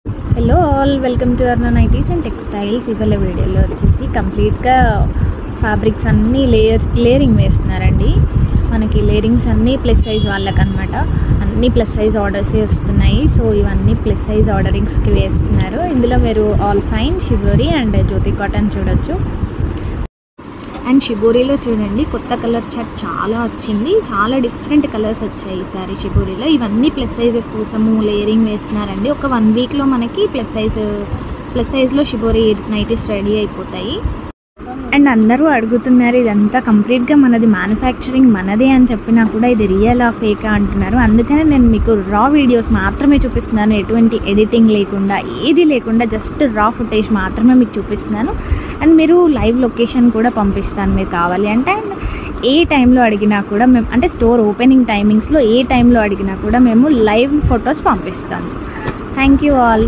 Hello all, welcome to అర్నా nighties and textiles. ఇవాళ వీడియోలో వచ్చేసి కంప్లీట్గా ఫ్యాబ్రిక్స్ అన్నీ లేయరింగ్ వేస్తున్నారండి. మనకి లేయరింగ్స్ అన్నీ ప్లస్ సైజ్ వాళ్ళకనమాట. అన్నీ ప్లస్ సైజ్ ఆర్డర్సే వస్తున్నాయి. సో ఇవన్నీ ప్లస్ సైజ్ ఆర్డరింగ్స్కి వేస్తున్నారు. ఇందులో మీరు all fine, Shibori and Jyoti cotton చూడొచ్చు. అండ్ షిబోరీలో చూడండి, కొత్త కలర్ చార్ట్ చాలా వచ్చింది. చాలా డిఫరెంట్ కలర్స్ వచ్చాయి ఈసారి షిబోరీలో. ఇవన్నీ ప్లస్ సైజెస్ కోసము లేయరింగ్ వేస్తున్నారండి. ఒక 1 వీక్లో మనకి ప్లస్ సైజ్లో షిబోరీ నైటీస్ రెడీ అయిపోతాయి. అండ్ అందరూ అడుగుతున్నారు, ఇదంతా కంప్లీట్గా మనది, మ్యానుఫ్యాక్చరింగ్ మనదే అని చెప్పినా కూడా ఇది రియలా ఫేకా అంటున్నారు. అందుకనే నేను మీకు రా వీడియోస్ మాత్రమే చూపిస్తున్నాను. ఎటువంటి ఎడిటింగ్ లేకుండా, ఏది లేకుండా జస్ట్ రా ఫుటేజ్ మాత్రమే మీకు చూపిస్తున్నాను. అండ్ మీరు లైవ్ లొకేషన్ కూడా పంపిస్తాను మీరు కావాలి అంటే. అండ్ ఏ టైంలో అడిగినా కూడా మేము, అంటే స్టోర్ ఓపెనింగ్ టైమింగ్స్లో ఏ టైంలో అడిగినా కూడా మేము లైవ్ ఫొటోస్ పంపిస్తాము. Thank you all.